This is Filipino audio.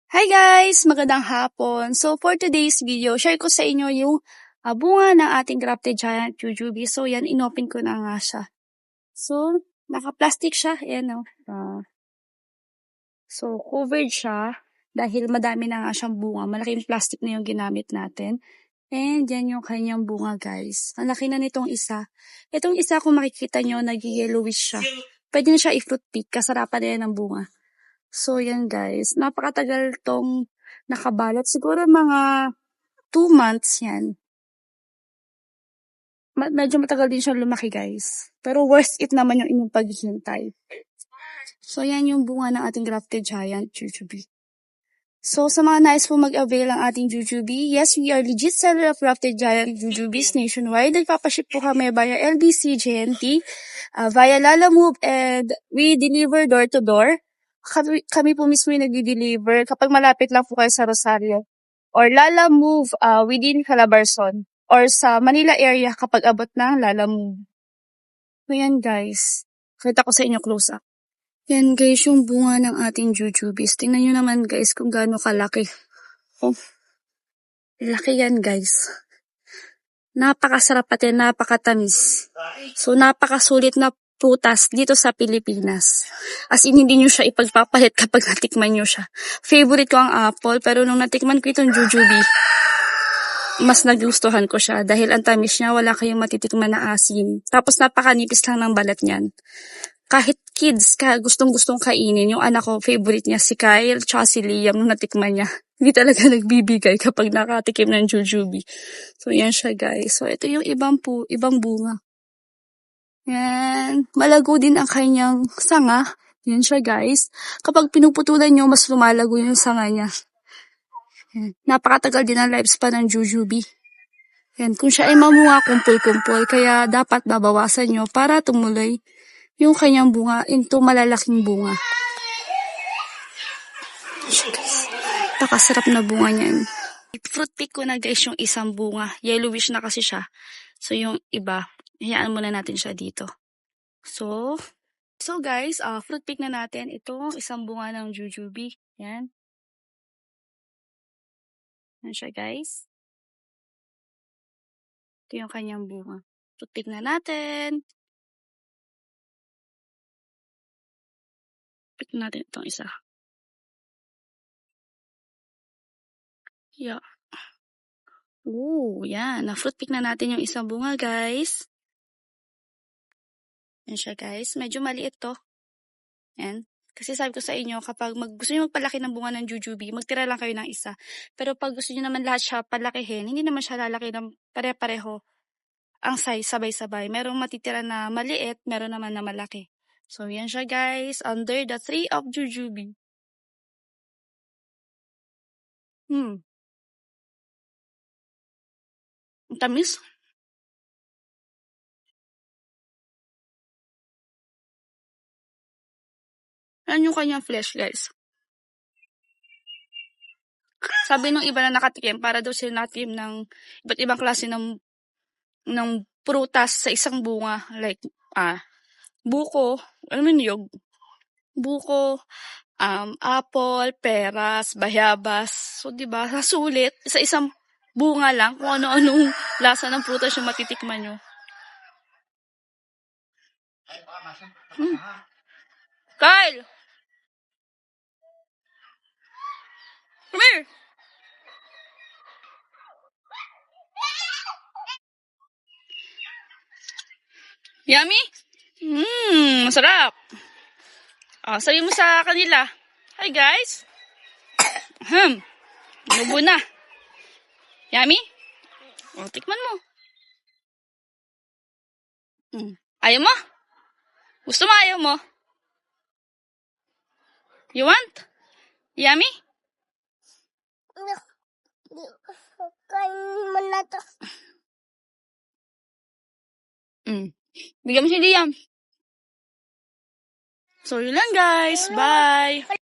Hi guys! Magandang hapon. So for today's video, share ko sa inyo yung bunga ng ating grafted giant jujube. So yan, inopen ko na nga siya. So, naka-plastic siya. Ayan o. So, covered siya dahil madami na nga siyang bunga. Malaking plastic na yung ginamit natin. And yan yung kanyang bunga guys. Ang laki na nitong isa. Itong isa kung makikita nyo, nag-yellowish siya. Pwede na siya i-fruit pick. Kasarapan na yan ng bunga. So, yan guys. Napakatagal tong nakabalot. Siguro mga 2 months yan. Medyo matagal din siya lumaki guys. Pero worth it naman yung inyong paghihintay. So, yan yung bunga ng ating grafted giant jujube. So, sa mga nais po mag-avail ng ating jujube, yes, we are legit seller of grafted giant jujubes nationwide. Nagpapaship po kami via LBC GNT, via Lalamove, and we deliver door to door. Kami po mismo yung nag-deliver kapag malapit lang po kayo sa Rosario. Or Lalamove within Calabarzon. Or sa Manila area kapag abot ng Lalamove. So yan guys. Kita ko sa inyo close up. Yan guys yung bunga ng ating jujubes. Tingnan nyo naman guys kung gaano kalaki. Oh, laki yan guys. Napakasarap at yan, napakatamis. So napakasulit na prutas dito sa Pilipinas. As in, hindi nyo siya ipagpapalit kapag natikman nyo siya. Favorite ko ang apple, pero nung natikman ko itong jujube, mas nagustuhan ko siya dahil ang tamis niya, wala kayong matitikman na asin. Tapos napakanipis lang ng balat niyan. Kahit kids, gustong-gustong kainin. Yung anak ko, favorite niya si Kyle, tsaka si Liam nung natikman niya. Hindi talaga nagbibigay kapag nakatikim ng jujube. So, yan siya guys. So, ito yung ibang bunga. Yan. Malago din ang kanyang sanga. Yan siya guys. Kapag pinuputulan nyo, mas lumalago yung sanga niya. Yan. Napakatagal din ang lifespan ng jujube. Yan. Kung siya ay mamunga, kumpul-kumpul. Kaya dapat babawasan nyo para tumuloy yung kanyang bunga into malalaking bunga. Napakasarap na bunga niyan. Fruit pick ko na guys yung isang bunga. Yellowish na kasi siya. So yung iba, hayaan muna natin siya dito. So guys, fruit pick na natin itong isang bunga ng jujube. Yan. Yan siya guys. Ito yung kanyang bunga. Fruit pick na natin. Pick natin itong isa. Yeah. Yan. Na-fruit pick na natin yung isang bunga, guys. Yan siya, guys. Medyo maliit to. Yan. Kasi sabi ko sa inyo, kapag gusto nyo magpalaki ng bunga ng jujube, magtira lang kayo ng isa. Pero pag gusto nyo naman lahat siya palakihin, hindi naman siya lalaki ng pare-pareho ang size, sabay-sabay. Merong matitira na maliit, meron naman na malaki. So, yan siya, guys. Under the tree of jujube. Ang tamis. Yan yung kanyang flesh, guys. Sabi nung iba na nakatikim, para daw sila nakatikim ng iba't ibang klase ng prutas sa isang bunga. Like, buko, alam mo niyog? Buko, apple, peras, bayabas. So, diba, sulit, sa isang bunga lang, kung ano-anong lasa ng prutas yung matitikman nyo. Kyle! Come here! Yummy? Masarap. Sabi mo sa kanila, hi guys. Lubo na. Yummy? Tikman mo. Ayaw mo? Gusto mo, ayaw mo? You want? Yummy? Bigyan mo si Liam. So, yun lang guys. Bye!